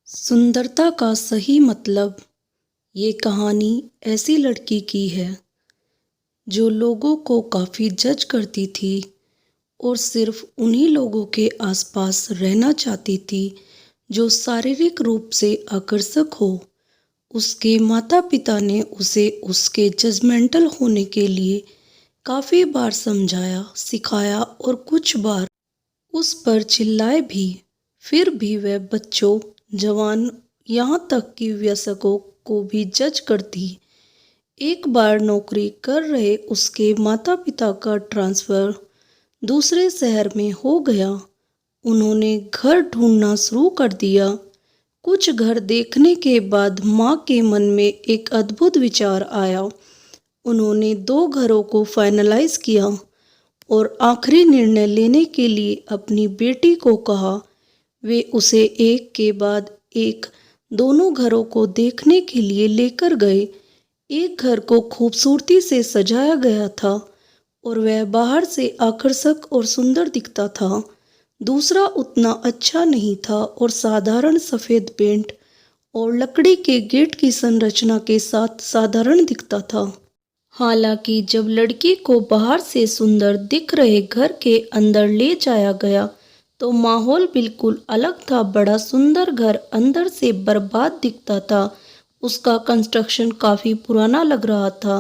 सुंदरता का सही मतलब। ये कहानी ऐसी लड़की की है जो लोगों को काफ़ी जज करती थी और सिर्फ उन्हीं लोगों के आसपास रहना चाहती थी जो शारीरिक रूप से आकर्षक हो। उसके माता पिता ने उसे उसके जजमेंटल होने के लिए काफ़ी बार समझाया, सिखाया और कुछ बार उस पर चिल्लाए भी। फिर भी वह बच्चों, जवान, यहाँ तक कि वयस्कों को भी जज करती। एक बार नौकरी कर रहे उसके माता पिता का ट्रांसफ़र दूसरे शहर में हो गया। उन्होंने घर ढूंढना शुरू कर दिया। कुछ घर देखने के बाद माँ के मन में एक अद्भुत विचार आया। उन्होंने 2 घरों को फाइनलाइज किया और आखिरी निर्णय लेने के लिए अपनी बेटी को कहा। वे उसे एक के बाद एक दोनों घरों को देखने के लिए लेकर गए। एक घर को खूबसूरती से सजाया गया था और वह बाहर से आकर्षक और सुंदर दिखता था। दूसरा उतना अच्छा नहीं था और साधारण सफ़ेद पेंट और लकड़ी के गेट की संरचना के साथ साधारण दिखता था। हालांकि जब लड़की को बाहर से सुंदर दिख रहे घर के अंदर ले जाया गया तो माहौल बिल्कुल अलग था। बड़ा सुंदर घर अंदर से बर्बाद दिखता था। उसका कंस्ट्रक्शन काफ़ी पुराना लग रहा था।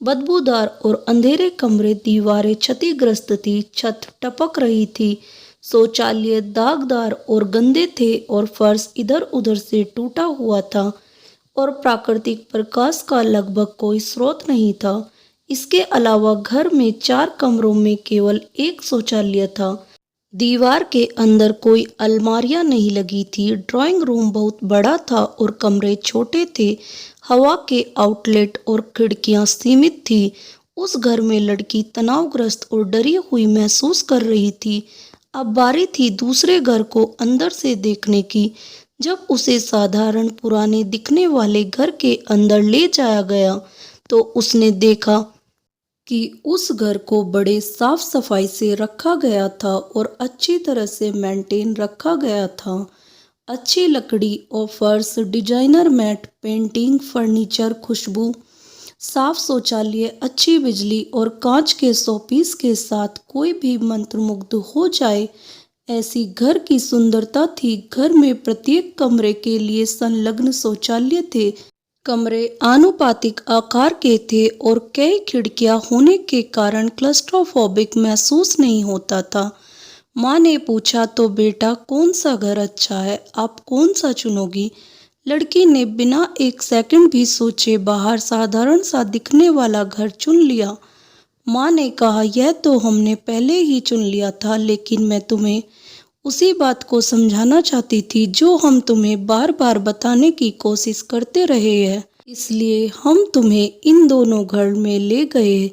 बदबूदार और अंधेरे कमरे, दीवारें क्षतिग्रस्त थी, छत टपक रही थी, शौचालय दागदार और गंदे थे और फर्श इधर उधर से टूटा हुआ था और प्राकृतिक प्रकाश का लगभग कोई स्रोत नहीं था। इसके अलावा घर में 4 कमरों में केवल एक शौचालय था। दीवार के अंदर कोई अलमारियां नहीं लगी थी। ड्राइंग रूम बहुत बड़ा था और कमरे छोटे थे। हवा के आउटलेट और खिड़कियां सीमित थी। उस घर में लड़की तनावग्रस्त और डरी हुई महसूस कर रही थी। अब बारी थी दूसरे घर को अंदर से देखने की। जब उसे साधारण पुराने दिखने वाले घर के अंदर ले जाया गया तो उसने देखा कि उस घर को बड़े साफ सफाई से रखा गया था और अच्छी तरह से मेंटेन रखा गया था। अच्छी लकड़ी और फर्श, डिजाइनर मैट, पेंटिंग, फर्नीचर, खुशबू, साफ शौचालय, अच्छी बिजली और कांच के शोपीस के साथ कोई भी मंत्रमुग्ध हो जाए ऐसी घर की सुंदरता थी। घर में प्रत्येक कमरे के लिए संलग्न शौचालय थे। कमरे आनुपातिक आकार के थे और कई खिड़कियां होने के कारण क्लस्ट्रोफोबिक महसूस नहीं होता था। माँ ने पूछा, तो बेटा कौन सा घर अच्छा है, आप कौन सा चुनोगी? लड़की ने बिना एक सेकंड भी सोचे बाहर साधारण सा दिखने वाला घर चुन लिया। माँ ने कहा, यह तो हमने पहले ही चुन लिया था, लेकिन मैं तुम्हें उसी बात को समझाना चाहती थी जो हम तुम्हें बार बार बताने की कोशिश करते रहे हैं। इसलिए हम तुम्हें इन दोनों घर में ले गए।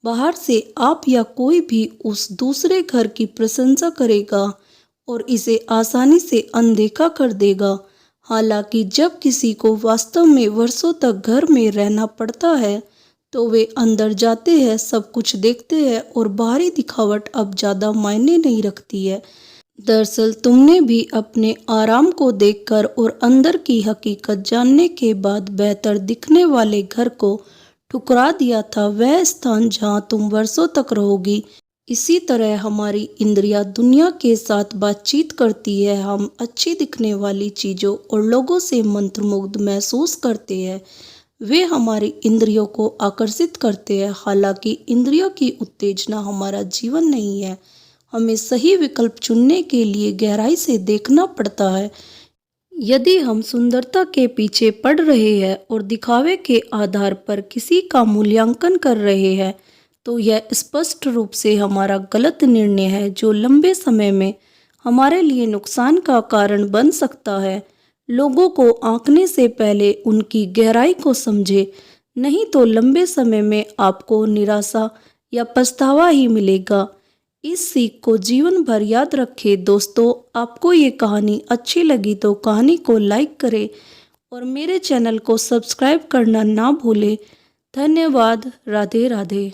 बाहर से आप या कोई भी उस दूसरे घर की प्रशंसा करेगा और इसे आसानी से अनदेखा कर देगा। हालांकि जब किसी को वास्तव में वर्षों तक घर में रहना पड़ता है तो वे अंदर जाते हैं, सब कुछ देखते हैं और बाहरी दिखावट अब ज़्यादा मायने नहीं रखती है। दरअसल तुमने भी अपने आराम को देखकर और अंदर की हकीकत जानने के बाद बेहतर दिखने वाले घर को ठुकरा दिया था, वह स्थान जहां तुम वर्षों तक रहोगी। इसी तरह हमारी इंद्रियां दुनिया के साथ बातचीत करती है। हम अच्छी दिखने वाली चीज़ों और लोगों से मंत्रमुग्ध महसूस करते हैं। वे हमारी इंद्रियों को आकर्षित करते हैं। हालांकि इंद्रियों की उत्तेजना हमारा जीवन नहीं है। हमें सही विकल्प चुनने के लिए गहराई से देखना पड़ता है। यदि हम सुंदरता के पीछे पड़ रहे हैं और दिखावे के आधार पर किसी का मूल्यांकन कर रहे हैं तो यह स्पष्ट रूप से हमारा गलत निर्णय है जो लंबे समय में हमारे लिए नुकसान का कारण बन सकता है। लोगों को आंकने से पहले उनकी गहराई को समझे, नहीं तो लंबे समय में आपको निराशा या पछतावा ही मिलेगा। इस सीख को जीवन भर याद रखें। दोस्तों, आपको ये कहानी अच्छी लगी तो कहानी को लाइक करें और मेरे चैनल को सब्सक्राइब करना ना भूलें। धन्यवाद। राधे राधे।